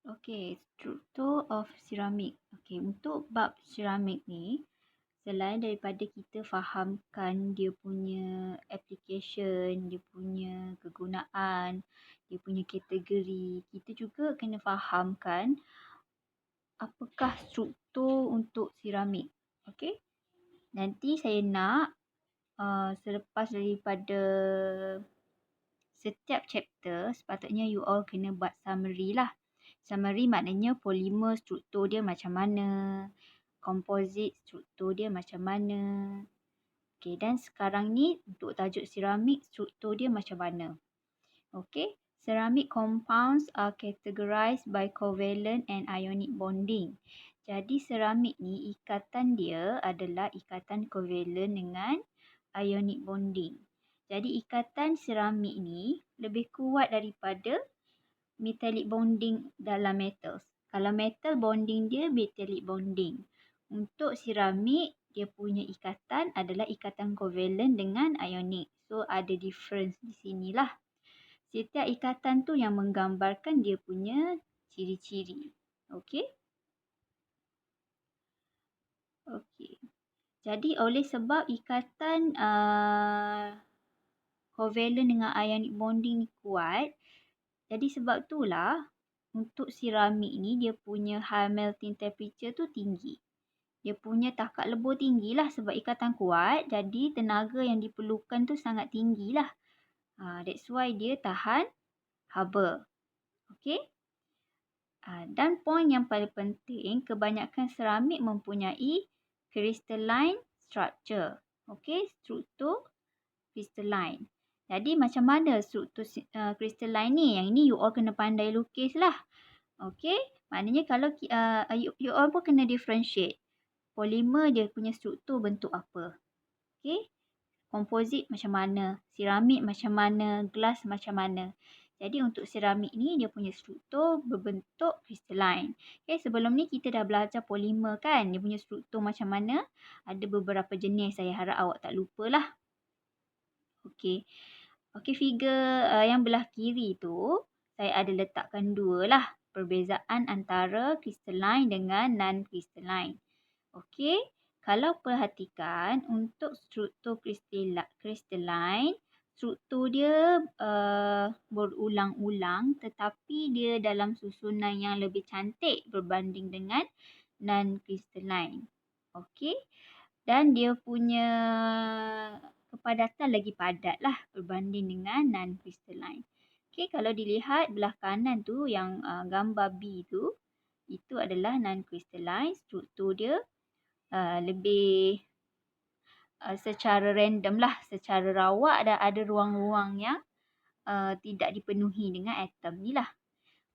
Okey, struktur of ceramic. Okey, untuk bab ceramic ni, selain daripada kita fahamkan dia punya application, dia punya kegunaan, dia punya kategori, kita juga kena fahamkan apakah struktur untuk ceramic. Okey, nanti saya nak selepas daripada setiap chapter, sepatutnya you all kena buat summary lah. Summary maknanya polimer struktur dia macam mana, composite struktur dia macam mana. Okey, dan sekarang ni untuk tajuk ceramic struktur dia macam mana. Okey, ceramic compounds are categorized by covalent and ionic bonding. Jadi ceramic ni ikatan dia adalah ikatan covalent dengan ionic bonding. Jadi ikatan ceramic ni lebih kuat daripada metallic bonding dalam metals. Kalau metal bonding dia metallic bonding. Untuk ceramic dia punya ikatan adalah ikatan covalent dengan ionic. So ada difference di sinilah. Setiap ikatan tu yang menggambarkan dia punya ciri-ciri. Okey? Okey. Jadi oleh sebab ikatan covalent dengan ionic bonding ni kuat, jadi sebab itulah untuk ceramic ni dia punya high melting temperature tu tinggi. Dia punya takat lebur tinggi lah sebab ikatan kuat, jadi tenaga yang diperlukan tu sangat tinggi lah. That's why dia tahan haba. Okey? Dan poin yang paling penting, kebanyakan ceramik mempunyai crystalline structure. Okey, struktur crystalline. Jadi macam mana struktur crystalline ni? Yang ini you all kena pandai lukis lah. Okey, maknanya kalau you all pun kena differentiate. Polimer dia punya struktur bentuk apa. Okey, komposit macam mana, ceramik macam mana, glass macam mana. Jadi untuk ceramik ni dia punya struktur berbentuk crystalline. Okay, sebelum ni kita dah belajar polimer kan. Dia punya struktur macam mana. Ada beberapa jenis, saya harap awak tak lupalah. Okey. Okey, figure yang belah kiri tu saya ada letakkan dua lah. Perbezaan antara crystalline dengan non-crystalline. Okey. Kalau perhatikan untuk struktur crystalline, struktur dia berulang-ulang tetapi dia dalam susunan yang lebih cantik berbanding dengan non-crystalline. Okey. Dan dia punya kepadatan lagi padat lah berbanding dengan non-crystalline. Okey, kalau dilihat belah kanan tu yang gambar B tu, itu adalah non-crystalline. Struktur dia lebih secara random lah, secara rawak dan ada ruang-ruang yang tidak dipenuhi dengan atom ni lah.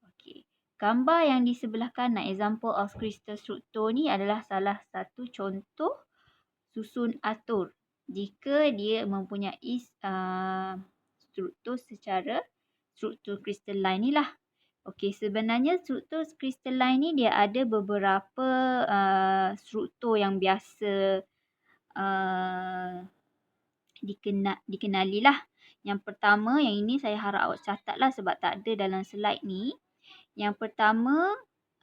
Okey. Gambar yang di sebelah kanan, example of crystal struktur ni adalah salah satu contoh susun atur. Jika dia mempunyai struktur secara struktur crystalline ni lah. Okey, sebenarnya struktur crystalline ni dia ada beberapa struktur yang biasa dikenali lah. Yang pertama, yang ini saya harap awak catat lah sebab tak ada dalam slide ni. Yang pertama,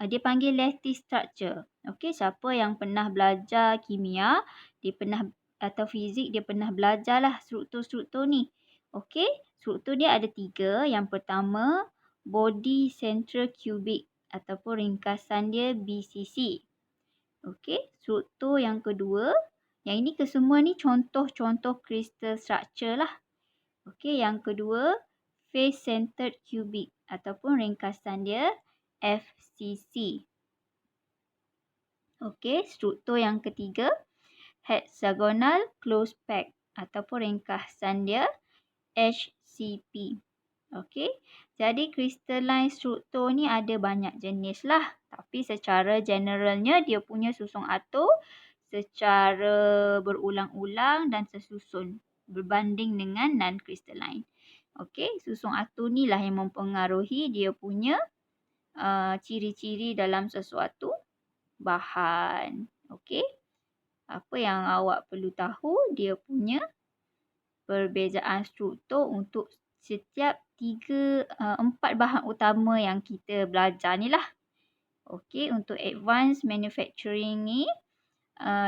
dia panggil lattice structure. Okey, siapa yang pernah belajar kimia, dia pernah atau fizik, dia pernah belajar lah struktur-struktur ni. Okey, struktur dia ada 3. Yang pertama, body central cubic ataupun ringkasan dia BCC. Okey, struktur yang kedua, yang ini kesemua ni contoh-contoh crystal structure lah. Okey, yang kedua, face centered cubic ataupun ringkasan dia FCC. Okey, struktur yang ketiga, hexagonal closed pack ataupun ringkasan dia HCP. Okey, jadi crystalline struktur ni ada banyak jenis lah. Tapi secara generalnya dia punya susun atur secara berulang-ulang dan sesusun berbanding dengan non-crystalline. Okey, susun atur ni lah yang mempengaruhi dia punya ciri-ciri dalam sesuatu bahan. Okey, apa yang awak perlu tahu, dia punya perbezaan struktur untuk setiap 4 bahan utama yang kita belajar ni lah. Okey, untuk advanced manufacturing ni,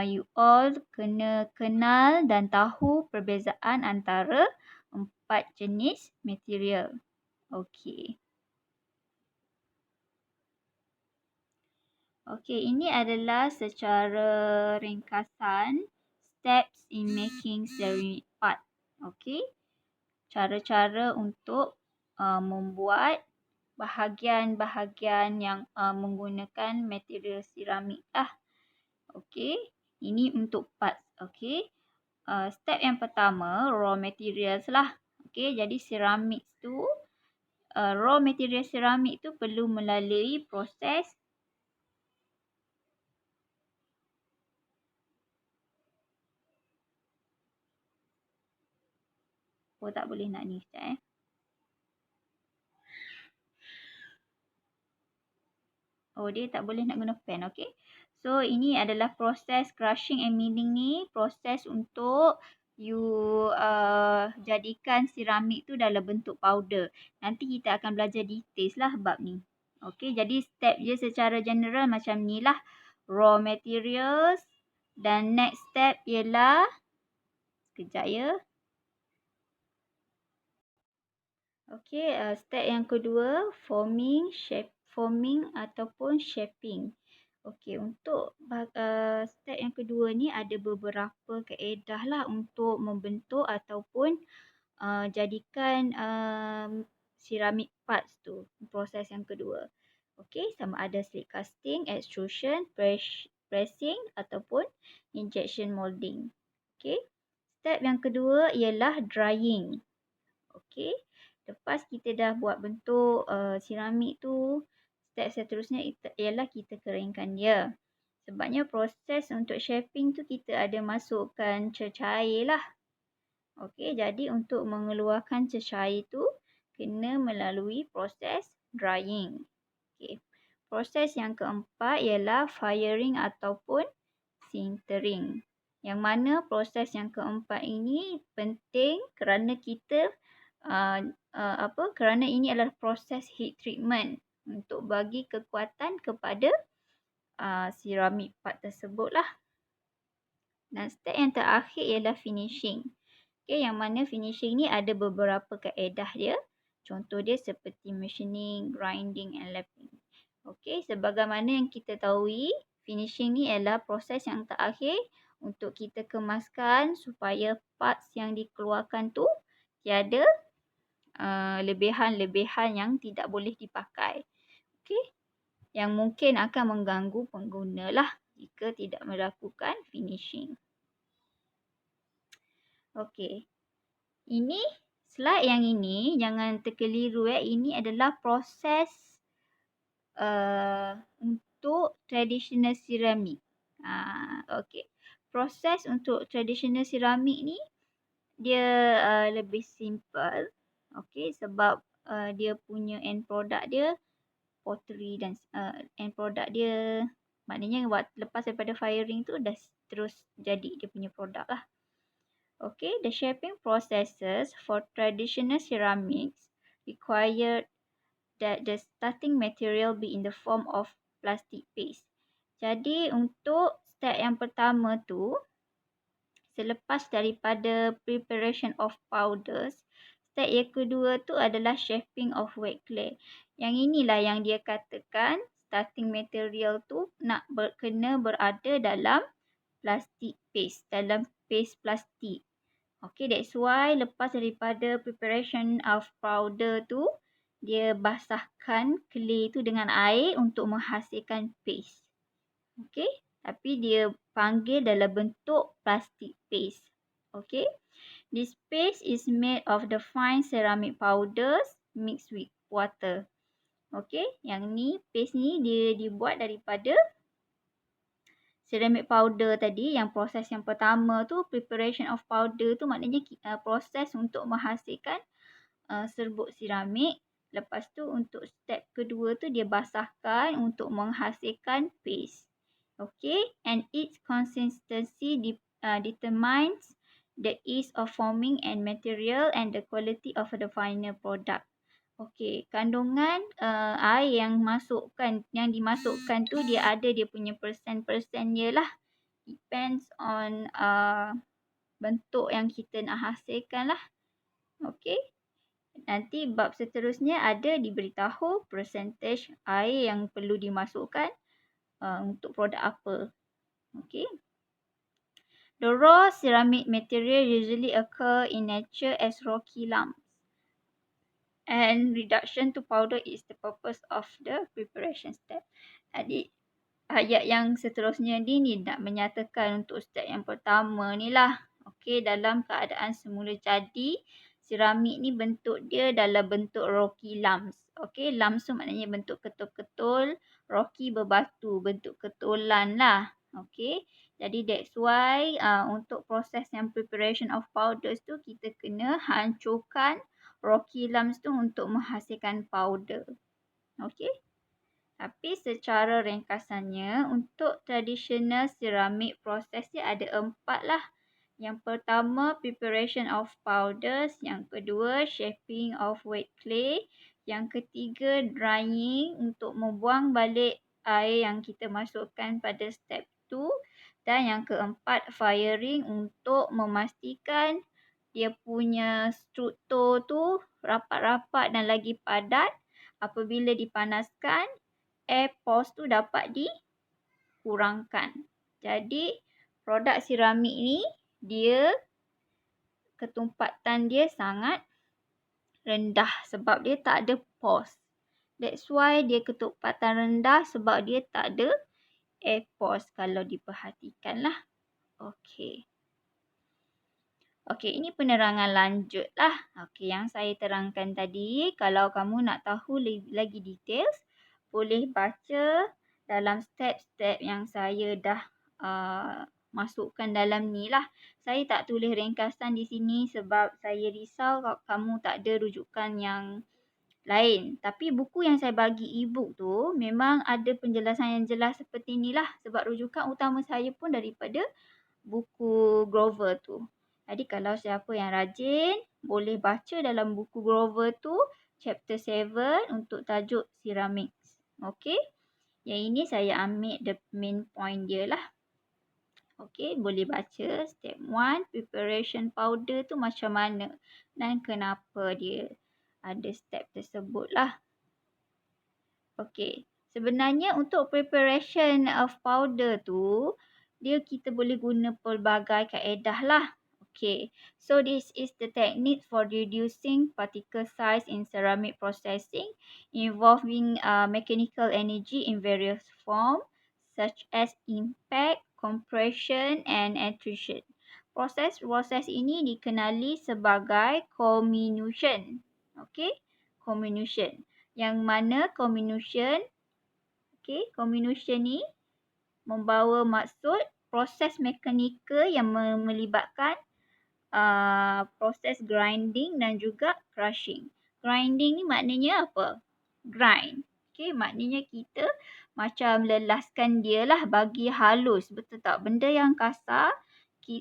you all kena kenal dan tahu perbezaan antara 4 jenis material. Okey. Okey, ini adalah secara ringkasan steps in making ceramic part. Okey. Cara-cara untuk membuat bahagian-bahagian yang menggunakan material seramik lah. Okey. Ini untuk parts. Okey. Step yang pertama, raw materials lah. Okey, jadi seramik tu, raw material seramik tu perlu melalui proses. Oh, tak boleh nak ni sekejap . Oh, dia tak boleh nak guna pen. Okey. So, ini adalah proses crushing and milling ni. Proses untuk you jadikan seramik tu dalam bentuk powder. Nanti kita akan belajar details lah bab ni. Okey, jadi step je secara general macam ni lah. Raw materials. Dan next step ialah, sekejap ya. Okey, step yang kedua, forming ataupun shaping. Okey, untuk step yang kedua ni ada beberapa kaedah lah untuk membentuk ataupun jadikan ceramic parts tu. Proses yang kedua. Okey, sama ada slip casting, extrusion, pressing ataupun injection molding. Okey. Step yang kedua ialah drying. Okey. Lepas kita dah buat bentuk seramik tu, step seterusnya ialah kita keringkan dia. Sebabnya proses untuk shaping tu kita ada masukkan cecair lah. Okey, jadi untuk mengeluarkan cecair tu kena melalui proses drying. Okey. Proses yang keempat ialah firing ataupun sintering. Yang mana proses yang keempat ini penting kerana kita kerana ini adalah proses heat treatment untuk bagi kekuatan kepada seramik part tersebut lah. Dan step yang terakhir ialah finishing. Okay, yang mana finishing ni ada beberapa kaedah dia. Contoh dia seperti machining, grinding and lapping. Okay, sebagaimana yang kita tahu, finishing ni adalah proses yang terakhir untuk kita kemaskan supaya parts yang dikeluarkan tu tiada lebihan-lebihan yang tidak boleh dipakai. Okey. Yang mungkin akan mengganggu pengguna lah jika tidak melakukan finishing. Okey. Ini slide yang ini jangan terkeliru . Ini adalah proses untuk traditional ceramic. Okey. Proses untuk traditional ceramic ni dia lebih simple. Okey, sebab dia punya end product dia pottery dan end product dia maknanya lepas daripada firing tu dah terus jadi dia punya produk lah. Okay, the shaping processes for traditional ceramics require that the starting material be in the form of plastic paste. Jadi untuk step yang pertama tu, selepas daripada preparation of powders, step yang kedua tu adalah shaping of wet clay. Yang inilah yang dia katakan starting material tu kena berada dalam plastic paste, dalam paste plastik. Okay, that's why lepas daripada preparation of powder tu, dia basahkan clay tu dengan air untuk menghasilkan paste. Okay, tapi dia panggil dalam bentuk plastic paste. Okay, this paste is made of the fine ceramic powders mixed with water. Okay, yang ni paste ni dia dibuat daripada ceramic powder tadi. Yang proses yang pertama tu preparation of powder tu maknanya proses untuk menghasilkan serbuk seramik. Lepas tu untuk step kedua tu dia basahkan untuk menghasilkan paste. Okay, and its consistency determines the ease of forming and material and the quality of the final product. Okey, kandungan air yang dimasukkan tu dia ada dia punya persen-persen dia lah. Depends on bentuk yang kita nak hasilkan lah. Okey. Nanti bab seterusnya ada diberitahu percentage air yang perlu dimasukkan untuk produk apa. Okey. The raw ceramic material usually occur in nature as rocky lumps. And reduction to powder is the purpose of the preparation step. Jadi ayat yang seterusnya ni nak menyatakan untuk step yang pertama ni lah. Okey, dalam keadaan semula jadi, seramik ni bentuk dia dalam bentuk rocky lumps. Okey, lumps tu maknanya bentuk ketul-ketul, rocky berbatu, bentuk ketulan lah. Okey, jadi that's why untuk proses yang preparation of powders tu kita kena hancurkan rocky lumps tu untuk menghasilkan powder. Okey. Tapi secara ringkasannya, untuk traditional ceramic proses dia ada 4 lah. Yang pertama, preparation of powders. Yang kedua, shaping of wet clay. Yang ketiga, drying untuk membuang balik air yang kita masukkan pada step 2. Dan yang keempat, firing untuk memastikan dia punya struktur tu rapat-rapat dan lagi padat. Apabila dipanaskan, air pores tu dapat dikurangkan. Jadi, produk seramik ni dia ketumpatan dia sangat rendah sebab dia tak ada pores. That's why dia ketumpatan rendah sebab dia tak ada air pores kalau diperhatikan lah. Okey. Okey, ini penerangan lanjut lah. Okey, yang saya terangkan tadi, kalau kamu nak tahu lagi details, boleh baca dalam step-step yang saya dah masukkan dalam ni lah. Saya tak tulis ringkasan di sini sebab saya risau kalau kamu tak ada rujukan yang lain. Tapi buku yang saya bagi e-book tu memang ada penjelasan yang jelas seperti inilah. Sebab rujukan utama saya pun daripada buku Grover tu. Jadi kalau siapa yang rajin, boleh baca dalam buku Grover tu, chapter 7 untuk tajuk ceramics. Okey. Yang ini saya ambil the main point dia lah. Okey, boleh baca step 1, preparation powder tu macam mana dan kenapa dia ada step tersebut lah. Okey, sebenarnya untuk preparation of powder tu, kita boleh guna pelbagai kaedah lah. Okay, so this is the technique for reducing particle size in ceramic processing involving mechanical energy in various forms such as impact, compression and attrition. Proses ini dikenali sebagai comminution. Okay, comminution. Yang mana comminution ni membawa maksud proses mekanikal yang melibatkan proses grinding dan juga crushing. Grinding ni maknanya apa? Grind. Okay, maknanya kita macam lelaskan dia lah, bagi halus. Betul tak? Benda yang kasar,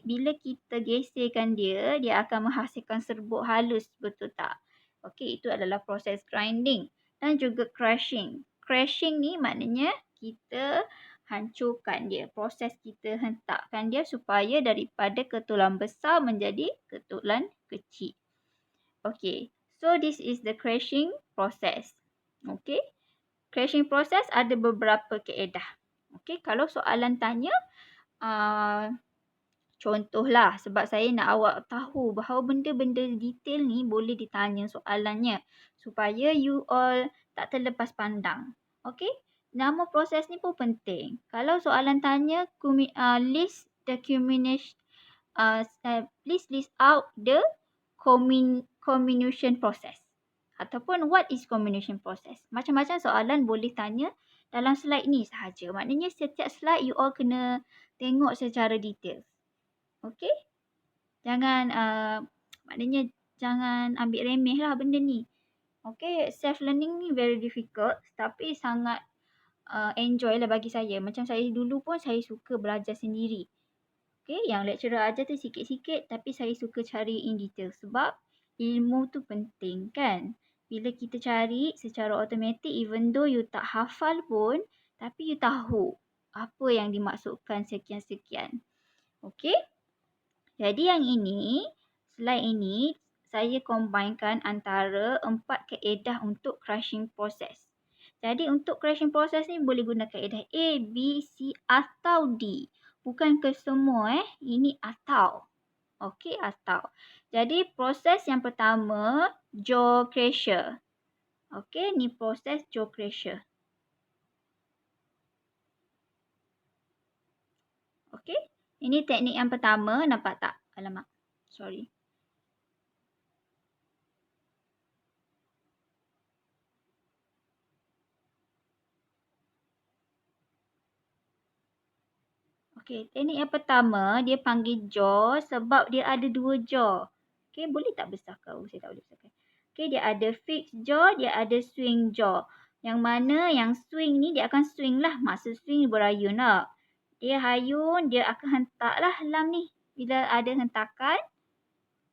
bila kita geserkan dia akan menghasilkan serbuk halus. Betul tak? Okay, itu adalah proses grinding. Dan juga crushing. Crushing ni maknanya kita hancurkan dia. Proses kita hentakkan dia supaya daripada ketulan besar menjadi ketulan kecil. Okay. So this is the crushing process. Okay. Crushing process ada beberapa kaedah. Okay. Kalau soalan tanya, contohlah sebab saya nak awak tahu bahawa benda-benda detail ni boleh ditanya soalannya. Supaya you all tak terlepas pandang. Okay. Nama proses ni pun penting. Kalau soalan tanya, please list out the comminution process. Ataupun what is comminution process. Macam-macam soalan boleh tanya dalam slide ni sahaja. Maknanya setiap slide you all kena tengok secara detail. Okay. Maknanya jangan ambil remeh lah benda ni. Okay, self-learning ni very difficult tapi sangat enjoy lah bagi saya. Macam saya dulu pun saya suka belajar sendiri. Okay, yang lecturer ajar tu sikit-sikit tapi saya suka cari in detail sebab ilmu tu penting kan. Bila kita cari secara automatik, even though you tak hafal pun, tapi you tahu apa yang dimaksudkan sekian-sekian. Okey? Jadi yang ini, slide ini, saya combinekan antara 4 kaedah untuk crushing process. Jadi untuk crushing process ni boleh guna kaedah A, B, C atau D. Bukan ke semua ini atau. Okey, atau. Jadi proses yang pertama, jaw crusher. Okey, ni proses jaw crusher. Okey, ini teknik yang pertama, nampak tak? Alamak, sorry. Okey, teknik yang pertama, dia panggil jaw sebab dia ada 2 jaw. Okey, boleh tak besarkan? Saya tak boleh besarkan. Okey, dia ada fixed jaw, dia ada swing jaw. Yang mana yang swing ni dia akan swing lah. Maksud swing berayun lah. Dia hayun, dia akan hentak lah lam ni. Bila ada hentakan,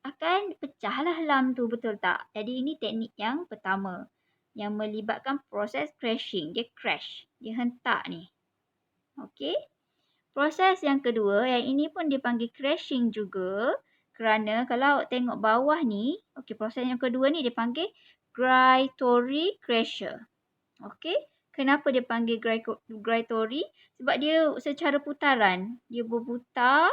akan pecah lah lam tu, betul tak? Jadi ini teknik yang pertama. Yang melibatkan proses crashing. Dia crash. Dia hentak ni. Okey. Proses yang kedua, yang ini pun dipanggil crashing juga. Kerana kalau awak tengok bawah ni, okey, proses yang kedua ni dipanggil gyratory crusher. Okey, kenapa dia panggil gyratory? Sebab dia secara putaran. Dia berputar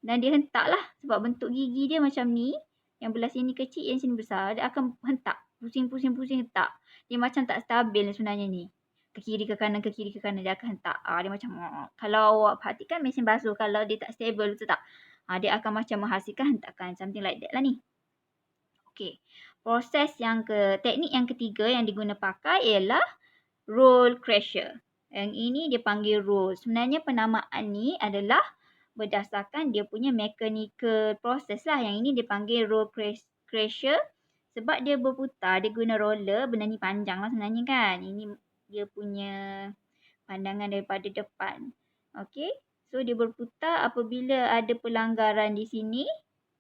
dan dia hentak lah. Sebab bentuk gigi dia macam ni. Yang belah sini kecil, yang sini besar. Dia akan hentak. Pusing-pusing hentak. Dia macam tak stabil sebenarnya ni. Ke kiri ke kanan dia akan hentak. Dia macam kalau awak perhatikan mesin basuh kalau dia tak stable, betul tak? Dia akan macam menghasilkan hentakan, something like that lah ni. Okey. Teknik yang ketiga yang diguna pakai ialah roll crusher. Yang ini dia panggil roll. Sebenarnya penamaan ni adalah berdasarkan dia punya mechanical process lah. Yang ini dia panggil roll crusher sebab dia berputar, dia guna roller, benda ni panjang lah sebenarnya kan. Ini dia punya pandangan daripada depan. Okey. So dia berputar, apabila ada pelanggaran di sini,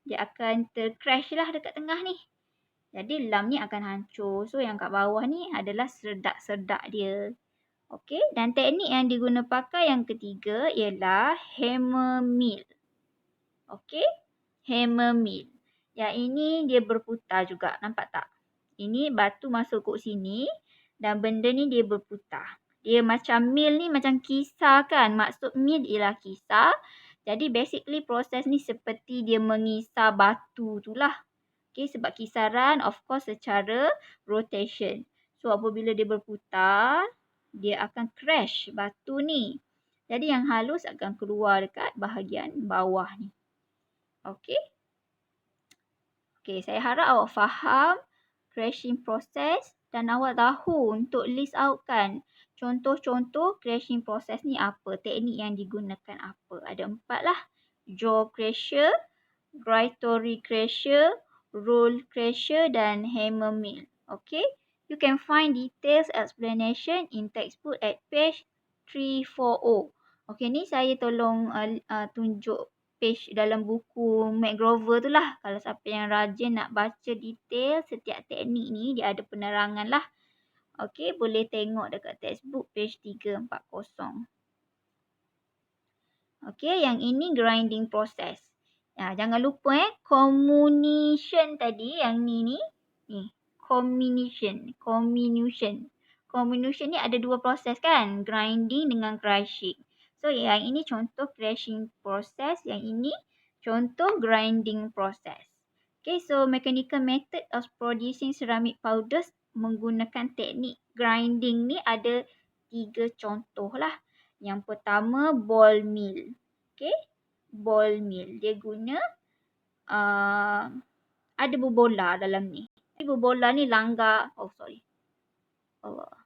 dia akan tercrash lah dekat tengah ni. Jadi lam ni akan hancur. So yang kat bawah ni adalah serdak-serdak dia. Okey. Dan teknik yang diguna pakai yang ketiga ialah hammer mill. Okey. Hammer mill. Yang ini dia berputar juga. Nampak tak? Ini batu masuk kat sini dan benda ni dia berputar. Dia macam mill ni macam kisar kan. Maksud mill ialah kisar. Jadi basically proses ni seperti dia mengisar batu tu lah. Okay, sebab kisaran of course secara rotation. So apabila dia berputar, dia akan crash batu ni. Jadi yang halus akan keluar dekat bahagian bawah ni. Okay. Okay, saya harap awak faham crashing process dan awak tahu untuk list out kan contoh-contoh crashing process ni apa, teknik yang digunakan apa. Ada 4 lah. Jaw crusher, gyratory crusher, roll crusher dan hammer mill. Okay. You can find details explanation in textbook at page 340. Okay, ni saya tolong tunjuk page dalam buku McGrover tu lah. Kalau siapa yang rajin nak baca detail setiap teknik ni, dia ada penerangan lah. Okay, boleh tengok dekat textbook page 340. Okay, yang ini grinding process. Jangan lupa comminution tadi, yang ni. Comminution. Comminution ni ada 2 proses kan? Grinding dengan crushing. So yang ini contoh crushing process, yang ini contoh grinding process. Okay, so mechanical method of producing ceramic powders menggunakan teknik grinding ni ada 3 contoh lah. Yang pertama ball mill. Okay, ball mill. Dia guna ada berbola dalam ni. Berbola ni langgar. Allah.